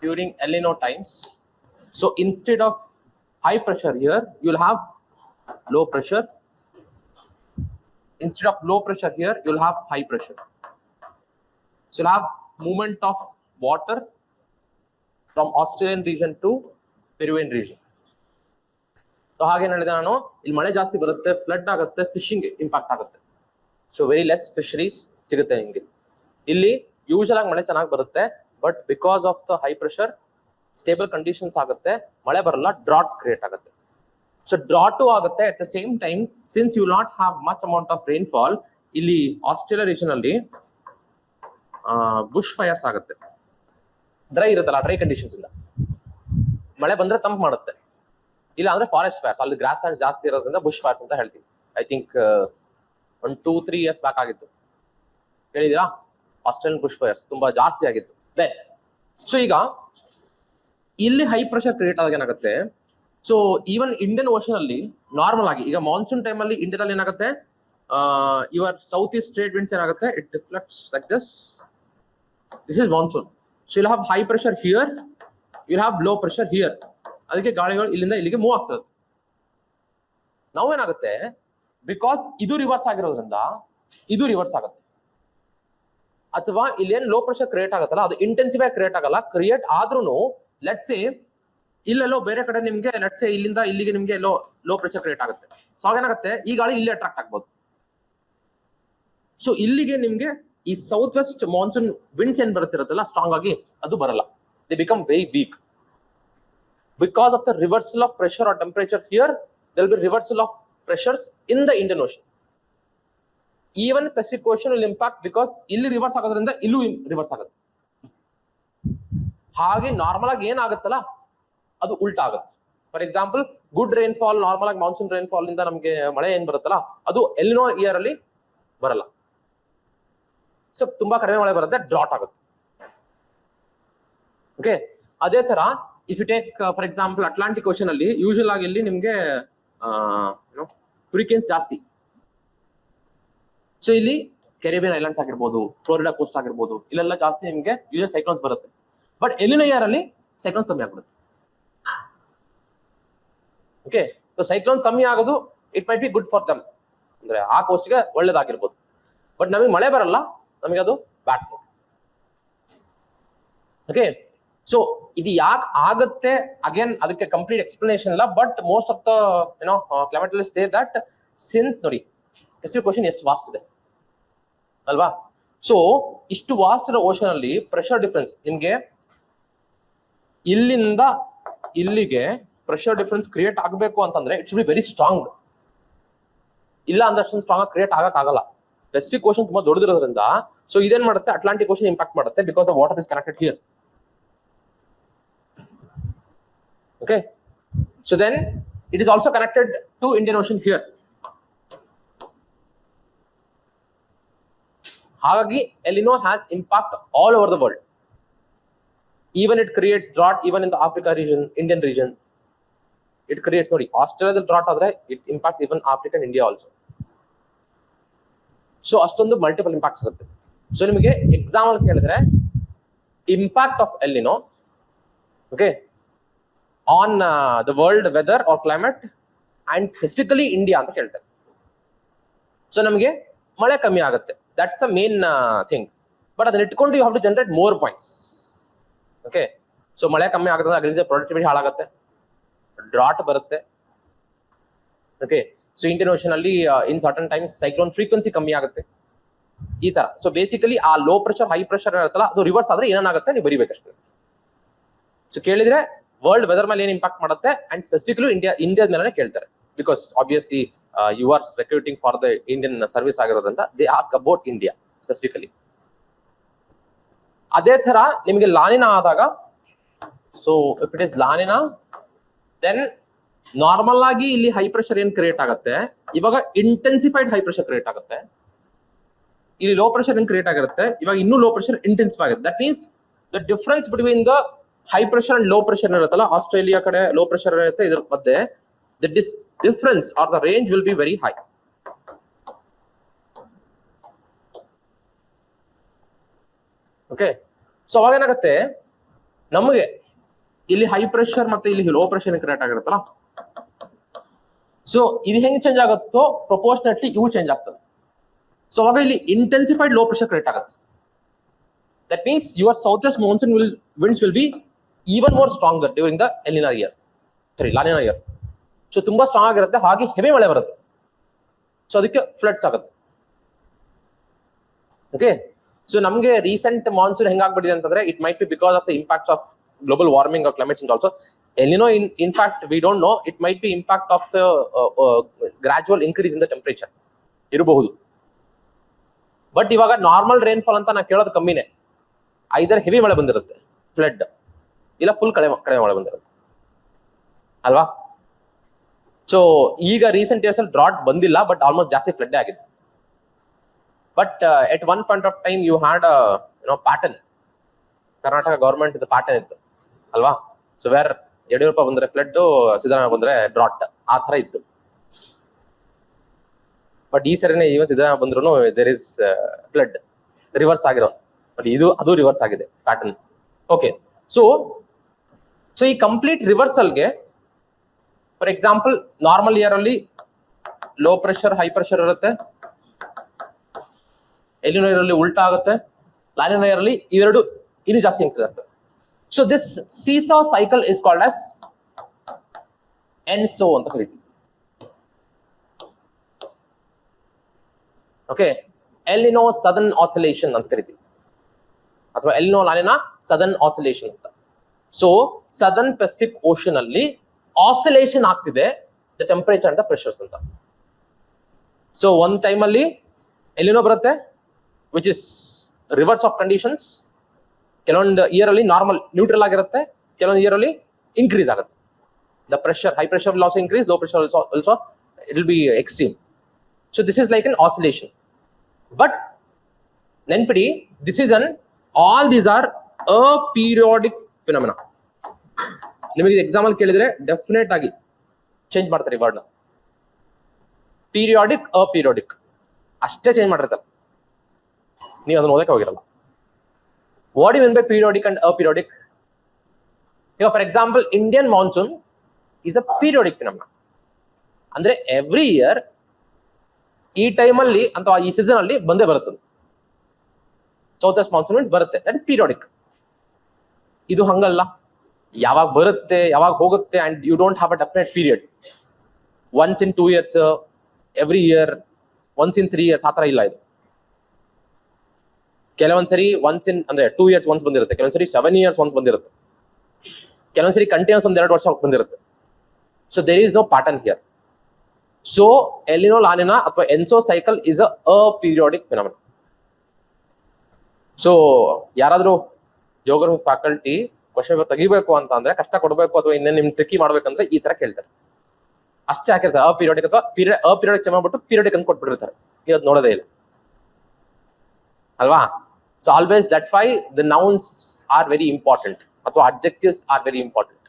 during El Nino times. So instead of high pressure here, you'll have low pressure. Instead of low pressure here, you'll have high pressure. So you'll have movement of water from Australian region to Peruvian region. So ಹಾಗೇನು ಹೇಳಿದೆ ನಾನು, ಇಲ್ಲಿ ಮಳೆ ಜಾಸ್ತಿ ಬರುತ್ತೆ, flood ಆಗುತ್ತೆ, fishing impact ಆಗುತ್ತೆ. So very less fisheries ಸಿಗುತ್ತೆ ನಿಮಗೆ. ಇಲ್ಲಿ ಯೂಶಲ್ ಆಗಿ ಮಳೆ ಚೆನ್ನಾಗಿ ಬರುತ್ತೆ, but because of the high pressure stable conditions ಆಗುತ್ತೆ, ಮಳೆ ಬರಲ್ಲ, ಡ್ರಾಟ್ ಕ್ರಿಯೇಟ್ ಆಗುತ್ತೆ. ಸೊ ಡ್ರಾಟು ಆಗುತ್ತೆ. At the same time, since you not have much amount of rainfall, ಇಲ್ಲಿ ಆಸ್ಟ್ರೇಲಿಯಾ ರೀಜನ್ ಅಲ್ಲಿ ಬುಷ್ ಫೈರ್ಸ್ ಆಗುತ್ತೆ. ಡ್ರೈ ಇರುತ್ತಲ್ಲ, ಡ್ರೈ ಕಂಡೀಷನ್ಸ್ ಇಂದ ಮಳೆ ಬಂದ್ರೆ ತಂಪು ಮಾಡುತ್ತೆ. ಇಲ್ಲ ಅಂದ್ರೆ ಫಾರೆಸ್ಟ್ ಫೈರ್ಸ್, ಅಲ್ಲಿ ಗ್ರಾಸ್ ಲ್ಯಾಂಡ್ ಜಾಸ್ತಿ ಇರೋದ್ರಿಂದ ಬುಷ್ ಫೈರ್ಸ್ ಅಂತ ಹೇಳ್ತೀವಿ. ಐ ಥಿಂಕ್ 1-2-3 years ಬ್ಯಾಕ್ ಆಗಿತ್ತು, ಹೇಳಿದೀರಾ? ಆಸ್ಟ್ರೇಲಿಯನ್ ಬುಷ್ ಫೈರ್ಸ್ ತುಂಬಾ ಜಾಸ್ತಿ ಆಗಿತ್ತು. ಸೊ ಈಗ ಇಲ್ಲಿ ಹೈ ಪ್ರೆಷರ್ ಕ್ರಿಯೇಟ್ ಆದಾಗ ಏನಾಗುತ್ತೆ, ಸೊ ಈವನ್ ಇಂಡಿಯನ್ ಓಷನ್ ಅಲ್ಲಿ ನಾರ್ಮಲ್ ಆಗಿ ಈಗ ಮಾನ್ಸೂನ್ ಟೈಮ್ ಅಲ್ಲಿ ಇಂಡಿಯಾದಲ್ಲಿ ಏನಾಗುತ್ತೆ, your south east trade winds ಏನಾಗುತ್ತೆ, it reflects like this is monsoon. So you'll have high pressure here, you'll have low pressure here. ಅದಕ್ಕೆ ಗಾಳಿಗಳು ಇಲ್ಲಿಂದ ಇಲ್ಲಿಗೆ ಮೂವ್ ಆಗ್ತದೆ. ನಾವು ಏನಾಗುತ್ತೆ, ಬಿಕಾಸ್ ಇದು ರಿವರ್ಸ್ ಆಗಿರೋದ್ರಿಂದ ಇದು ರಿವರ್ಸ್ ಆಗುತ್ತೆ. ಅಥವಾ ಇಲ್ಲೇನು ಲೋ ಪ್ರೆಷರ್ ಕ್ರಿಯೇಟ್ ಆಗುತ್ತಲ್ಲ, ಅದು ಇಂಟೆನ್ಸಿಫೈ ಕ್ರಿಯೇಟ್ ಆಗಲ್ಲ. ಕ್ರಿಯೇಟ್ ಆದ್ರೂ ಲೆಟ್ಸ್ ಸೇ ಇಲ್ಲೆಲ್ಲೋ ಬೇರೆ ಕಡೆ ನಿಮ್ಗೆ ಲೆಟ್ಸ್ ಸೇ ಇಲ್ಲಿಂದ ಇಲ್ಲಿಗೆ ನಿಮ್ಗೆ ಲೋ ಪ್ರೆಷರ್ ಕ್ರಿಯೇಟ್ ಆಗುತ್ತೆ. ಸೊ ಹಾಗೇನಾಗುತ್ತೆ, ಈ ಗಾಳಿ ಇಲ್ಲಿ ಅಟ್ರಾಕ್ಟ್ ಆಗ್ಬೋದು. ಸೊ ಇಲ್ಲಿಗೆ ನಿಮ್ಗೆ ಈ ಸೌತ್ ವೆಸ್ಟ್ ಮಾನ್ಸೂನ್ ವಿಂಡ್ಸ್ ಏನ್ ಬರುತ್ತಿರುತ್ತಲ್ಲ ಸ್ಟ್ರಾಂಗ್ ಆಗಿ, ಅದು ಬರಲ್ಲ. They become very weak because of the reversal of pressure or temperature here. There will be reversal of pressures in the Indian Ocean. Even Pacific Ocean will impact because illi reverse ಆಗೋದ್ರಿಂದ ಇಲ್ಲೂ reverse ಆಗುತ್ತೆ. ಹಾಗೆ normal ಆಗಿ ಏನಾಗುತ್ತಲ್ಲ ಅದು ಉಲ್ಟಾ ಆಗುತ್ತೆ. For example, good rainfall, normal ಆಗಿ monsoon rainfall ಇಂದ ನಮಗೆ ಮಳೆ ಏನ್ ಬರುತ್ತಲ್ಲ, ಅದು ಎಲ್ ನಿನೋ ಇಯರ್ ಅಲ್ಲಿ ಬರಲ್ಲ. ಸೊ ತುಂಬಾ ಕಡಿಮೆ ಮಳೆ ಬರುತ್ತೆ, ಡ್ರಾಟ್ ಆಗುತ್ತೆ. ಓಕೆ, ಅದೇ ತರ if you take for example Atlantic ocean ಅಲ್ಲಿ ಯೂಶಲ್ ಆಗಿ ಇಲ್ಲಿ ನಿಮ್ಗೆ ಹ್ಯೂರಿಕೇನ್ಸ್ ಜಾಸ್ತಿ. ಸೊ ಇಲ್ಲಿ ಕೆರಿಬಿಯನ್ ಐಲ್ಯಾಂಡ್ಸ್ ಆಗಿರ್ಬೋದು, ಫ್ಲೋರಿಡಾ ಕೋಸ್ಟ್ ಆಗಿರ್ಬೋದು, ಇಲ್ಲೆಲ್ಲ ಜಾಸ್ತಿ ನಿಮ್ಗೆ ಯೂಶಲ್ ಸೈಕ್ಲೋನ್ಸ್ ಬರುತ್ತೆ. ಬಟ್ ಎಲ್ ನಿನೋ ಇಯರ್ ಅಲ್ಲಿ ಸೈಕ್ಲೋನ್ಸ್ ಕಮ್ಮಿ ಆಗ್ಬಿಡುತ್ತೆ. ಓಕೆ, ಸೊ ಸೈಕ್ಲೋನ್ಸ್ ಕಮ್ಮಿ ಆಗೋದು it might be good for them, ಅಂದ್ರೆ ಆ ಕೋಸ್ಟ್ಗೆ ಒಳ್ಳೇದಾಗಿರ್ಬೋದು. ಬಟ್ ನಮಗೆ ಮಳೆ ಬರಲ್ಲ, ನಮಗೆ ಅದು ಬ್ಯಾಡ್. ಓಕೆ, ಸೊ ಇದು ಯಾಕೆ ಆಗುತ್ತೆ, ಅಗೇನ್ ಅದಕ್ಕೆ ಕಂಪ್ಲೀಟ್ ಎಕ್ಸ್ಪ್ಲನೇಷನ್ ಇಲ್ಲ. But most of the climatologist say that since ನೋಡಿ ಪೆಸಿಫಿಕ್ ಓಷನ್ ಎಷ್ಟು ವಾಸ್ಟ್ ಇದೆ ಅಲ್ವಾ. ಸೊ ಇಷ್ಟು ವಾಸ್ಟ್ ಇರೋ ಓಷನ್ ಅಲ್ಲಿ ಪ್ರೆಷರ್ ಡಿಫರೆನ್ಸ್ ನಿಮ್ಗೆ ಇಲ್ಲಿಂದ ಇಲ್ಲಿಗೆ ಪ್ರೆಷರ್ ಡಿಫರೆನ್ಸ್ ಕ್ರಿಯೇಟ್ ಆಗಬೇಕು ಅಂತಂದ್ರೆ it should be very strong. ಇಲ್ಲ ಅಂದ್ರೆ ಅಷ್ಟೊಂದು ಸ್ಟ್ರಾಂಗ್ ಕ್ರಿಯೇಟ್ ಆಗಕ್ಕಾಗಲ್ಲ. ಪೆಸಿಫಿಕ್ ಓಷನ್ ತುಂಬಾ ದೊಡ್ಡದಿರೋದ್ರಿಂದ ಸೊ ಇದೇನ್ ಮಾಡುತ್ತೆ, ಅಟ್ಲಾಂಟಿಕ್ ಓಷನ್ ಇಂಪ್ಯಾಕ್ಟ್ ಮಾಡುತ್ತೆ because the water is connected here. Okay, so then it is also connected to Indian Ocean here. Hagagi El Nino has impact all over the world. Even it creates drought even in the Africa region, Indian region. It creates nodi Australia drought adre it impacts even Africa and India also. So astondu multiple impacts irutte. So nimage example kelidre impact of El Nino, okay, on the world weather or climate and specifically India ಅಂತ ಕೇಳ್ತಾರೆ. So ನಮಗೆ ಮಳೆ ಕಮ್ಮಿ ಆಗುತ್ತೆ, that's the main thing. But ಅದನ್ನ ಇಟ್ಕೊಂಡು you have to generate more points. Okay, so ಮಳೆ ಕಮ್ಮಿ ಆಗುತ್ತೆ, ಅಗ್ರಿಕಲ್ಚರ್ ಪ್ರೊಡಕ್ಟಿವಿಟಿ ಹಾಳಾಗುತ್ತೆ, ಡ್ರಾಟ್ ಬರುತ್ತೆ. ಓಕೆ, ಸೊ ಇಂಡಿಯನ್ ಓಷನ್ ಅಲ್ಲಿ in certain time cyclone frequency ಕಮ್ಮಿ ಆಗುತ್ತೆ, ಈ ತರ. ಸೊ ಬೇಸಿಕಲಿ ಆ ಲೋ ಪ್ರೆಷರ್ ಹೈ ಪ್ರೆಷರ್ ಇರುತ್ತಲ್ಲ, ಅದು ರಿವರ್ಸ್ ಆದ್ರೆ ಏನಾಗುತ್ತೆ ನೀವು ಬರಿಬೇಕಷ್ಟೇ. ಸೊ ಕೇಳಿದ್ರೆ ವರ್ಲ್ಡ್ ವೆದರ್ ಮೇಲೆ ಏನ್ ಇಂಪ್ಯಾಕ್ಟ್ ಮಾಡುತ್ತೆ ಅಂಡ್ ಸ್ಪೆಸಿಫಿಕಲಿ ಇಂಡಿಯಾದ ಮೇಲೆ ಕೇಳ್ತಾರೆ. Because obviously you are recruiting for the Indian service ಆಗಿರೋದ್ರಿಂದ they ask about India specifically. ಅದೇ ತರ ನಿಮಗೆ ಲಾನಿನಾ ಆದಾಗ, so if it is La Nina then normal ಆಗಿ ಇಲ್ಲಿ ಹೈ ಪ್ರೆಷರ್ ಏನ್ ಕ್ರಿಯೇಟ್ ಆಗುತ್ತೆ, ಇವಾಗ ಇಂಟೆನ್ಸಿಫೈಡ್ ಹೈ ಪ್ರೆಷರ್ ಕ್ರಿಯೇಟ್ ಆಗುತ್ತೆ. ಇಲ್ಲಿ ಲೋ ಪ್ರೆಷರ್ ಏನ್ ಕ್ರಿಯೇಟ್ ಆಗಿರುತ್ತೆ, ಇವಾಗ ಇನ್ನೂ ಲೋ ಪ್ರೆಷರ್ ಇಂಟೆನ್ಸಿಫೈ ಆಗುತ್ತೆ. That means the difference between the high pressure and low pressure ಇರುತ್ತಲ್ಲ, ಆಸ್ಟ್ರೇಲಿಯಾ ಕಡೆ ಲೋ ಪ್ರೆಷರ್ ಇರುತ್ತೆ, ಇದ್ರ ಮಧ್ಯೆ the difference are the range will be very high. Okay, so ಅವಾಗ ಏನಾಗುತ್ತೆ, ನಮಗೆ ಇಲ್ಲಿ ಹೈ ಪ್ರೆಷರ್ ಮತ್ತೆ ಇಲ್ಲಿ ಲೋ ಪ್ರೆಷರ್ ಕ್ರಿಯೇಟ್ ಆಗಿರುತ್ತಲ್ಲ, ಸೊ ಇದು ಹೆಂಗೆ ಚೇಂಜ್ ಆಗುತ್ತೋ ಪ್ರಪೋರ್ಷನೇಟ್ಲಿ ಇವು ಚೇಂಜ್ ಆಗ್ತದೆ. ಸೊ ಅವಾಗ ಇಲ್ಲಿ ಇಂಟೆನ್ಸಿಫೈಡ್ ಲೋ ಪ್ರೆಷರ್ ಕ್ರಿಯೇಟ್ ಆಗುತ್ತೆ. That means your south west monsoon winds will be even more stronger during the La Nina year. So ತುಂಬಾ ಸ್ಟ್ರಾಂಗ್ ಆಗಿರುತ್ತೆ, ಹಾಗೆ ಹೆವಿ ಮಳೆ ಬರುತ್ತೆ. ಸೊ ಅದಕ್ಕೆ ಫ್ಲಡ್ಸ್ ಆಗುತ್ತೆ. ಓಕೆ, ಸೊ ನಮಗೆ ರೀಸೆಂಟ್ ಮಾನ್ಸೂನ್ ಹೆಂಗಾಗ್ಬಿಟ್ಟಿದೆ ಅಂತಂದ್ರೆ, it might be because of the impacts of global warming or climate change also. El Nino in fact we don't know, it might be impact of the gradual increase in the temperature ಇರಬಹುದು. But ಇವಾಗ normal rainfall ಅಂತ ನಾ ಕೇಳೋದು ಕಮ್ಮಿನೇ. ಐದರ್ heavy ಮಳೆ ಬಂದಿರುತ್ತೆ, flood, ಇಲ್ಲ full ಕಡಿಮೆ ಮಳೆ ಬಂದಿರುತ್ತೆ ಅಲ್ವಾ. ಸೊ ಈಗ ರೀಸೆಂಟ್ ಇಯರ್ಸ್ ಅಲ್ಲಿ ಡ್ರಾಟ್ ಬಂದಿಲ್ಲ, ಬಟ್ ಆಲ್ಮೋಸ್ಟ್ ಜಾಸ್ತಿ ಫ್ಲಡ್ ಆಗಿದೆ. But at one point of time you had pattern, Karnataka government ಇದು ಪ್ಯಾಟರ್ನ್ ಇತ್ತು ಅಲ್ವಾ. ಸೊ ವೇರ್ ಯಡಿಯೂರಪ್ಪ ಬಂದ್ರೆ ಫ್ಲಡ್, ಸಿದ್ದರಾಮಯ್ಯ ಬಂದ್ರೆ ಡ್ರಾಟ್, ಆ ತರ ಇತ್ತು. ಬಟ್ ಈ ಸರಿನೇ ಈವನ್ ಸಿದ್ದರಾಮಯ್ಯ ಬಂದ್ರು ದೇರ್ ಇಸ್ ಫ್ಲಡ್, ರಿವರ್ಸ್ ಆಗಿರೋ. ಬಟ್ ಅದು ರಿವರ್ಸ್ ಆಗಿದೆ ಪ್ಯಾಟರ್ನ್. ಓಕೆ, ಸೊ ಈ ಕಂಪ್ಲೀಟ್ ರಿವರ್ಸಲ್ಗೆ ಫಾರ್ ಎಕ್ಸಾಂಪಲ್ ನಾರ್ಮಲ್ ಇಯರ್ ಅಲ್ಲಿ ಲೋ ಪ್ರೆಷರ್ ಹೈ ಪ್ರೆಷರ್ ಇರುತ್ತೆ, ಎಲಿನೋ ಇಯರ್ ಅಲ್ಲಿ ಉಲ್ಟಾ ಆಗುತ್ತೆ, ಲಾನಿನೋ ಇಯರ್ ಅಲ್ಲಿ ಇವೆರಡು ಇನ್ನೂ ಜಾಸ್ತಿ ಇನ್ಕ್ರೀಸ್ ಆಗ್ತದೆ. So this seesaw cycle is called as ENSO ಅಂತ ಕರಿತೀವಿ. ಓಕೆ, ಎಲಿನೋ ಸದರ್ನ್ ಆಸಿಲೇಷನ್ ಅಂತ ಕರಿತೀವಿ, ಅಥವಾ ಎಲಿನೋ ಲಾನಿನಾ ಸದರ್ನ್ ಆಸಿಲೇಷನ್ ಅಂತ. ಸೊ ಸದರ್ನ್ ಪೆಸಿಫಿಕ್ ಓಷನ್ ಅಲ್ಲಿ ಆಸಿಲೇಷನ್ ಆಗ್ತಿದೆ the temperature and the pressures ಅಂತ. ಸೊ ಒಂದ್ ಟೈಮ್ ಅಲ್ಲಿ ಎಲಿನೋ ಬರುತ್ತೆ which is reverse of conditions. ಕೆಲವೊಂದು ಇಯರ್ ಅಲ್ಲಿ ನಾರ್ಮಲ್ ನ್ಯೂಟ್ರಲ್ ಆಗಿರುತ್ತೆ, ಕೆಲವೊಂದು ಇಯರ್ ಅಲ್ಲಿ ಇನ್ಕ್ರೀಸ್ ಆಗುತ್ತೆ. The pressure, high pressure will also increase, low pressure also it will be extreme. So this is like an oscillation. But ನೆನ್ಪಿಡಿ, this is an all these are aperiodic phenomena. ನಿಮಗೆ exam ಅಲ್ಲಿ ಕೇಳಿದ್ರೆ definite ಆಗಿ change ಮಾಡ್ತಾರೆ word ನ. Periodic, ಅಪೀರಿಯಾಡಿಕ್ ಅಷ್ಟೇ change ಮಾಡಿರ್ತಾರೆ, ನೀವು ಅದನ್ನ ಓದಕ್ಕೆ ಹೋಗಿರಲ್ಲ. What you mean by periodic and aperiodic? ಈಗ for example Indian monsoon is a periodic phenomena. ಅಂದ್ರೆ ಎವ್ರಿ ಇಯರ್ ಈ ಟೈಮ್ ಅಲ್ಲಿ ಅಥವಾ ಈ ಸೀಸನ್ ಅಲ್ಲಿ ಬಂದೇ ಬರುತ್ತದೆ, ಸೌತ್ ವೆಸ್ಟ್ ಮಾನ್ಸೂನ್ ಬರುತ್ತೆ, ದಟ್ ಇಸ್ ಪೀರಿಯಾಡಿಕ್. ಇದು ಹಂಗಲ್ಲ, ಯಾವಾಗ ಬರುತ್ತೆ ಯಾವಾಗ ಹೋಗುತ್ತೆ, and you don't have a definite period. Once in 2 years, every year, once in 3 years ಆ ತರ ಇಲ್ಲ ಇದು. ಕೆಲವೊಂದ್ಸರಿ ಒನ್ಸ್ ಇನ್ ಅಂದ್ರೆ 2 years ಒನ್ಸ್ ಬಂದಿರುತ್ತೆ, ಕೆಲವೊಂದ್ಸರಿ 7 years ಒನ್ಸ್ ಬಂದಿರುತ್ತೆ, ಕೆಲವೊಂದ್ಸರಿ ಕಂಟಿನ್ಯೂಸ್ 1-2 ವರ್ಷ ಬಂದಿರುತ್ತೆ. So there is no pattern here. So El Nino La Nina ಅಥವಾ ENSO cycle is a periodic phenomena. So ಯಾರಾದ್ರೂ ಜಿಯೋಗ್ರಫಿ ಫ್ಯಾಕಲ್ಟಿ ಕ್ವಶನ್ ತೆಗಿಬೇಕು ಅಂತ ಅಂದ್ರೆ, ಕಷ್ಟ ಕೊಡಬೇಕು ಅಥವಾ ಇನ್ನೇನು ನಿಮ್ ಟ್ರಿಕ್ಕಿ ಮಾಡ್ಬೇಕಂದ್ರೆ ಈ ತರ ಕೇಳ್ತಾರೆ. ಅಷ್ಟೇ ಹಾಕಿರ್ತಾರೆ ಅಪೀರಿಯಾಡಿಕ್ ಅಥವಾ ಅಪೀರಿಯಾಡಿಕ್ ಚೆಕ್ ಮಾಡ್ಬಿಟ್ಟು ಪೀರಿಯಾಡಿಕ್ ಅಂತ ಕೊಟ್ಬಿಟ್ಟಿರ್ತಾರೆ. ನೀವು ಅದು ನೋಡೋದೇ ಇಲ್ಲ ಅಲ್ವಾ. So always that's why the nouns are very important ಅಥವಾ ಅಬ್ಜೆಕ್ಟಿವ್ಸ್ ಆರ್ ವೆರಿ ಇಂಪಾರ್ಟೆಂಟ್.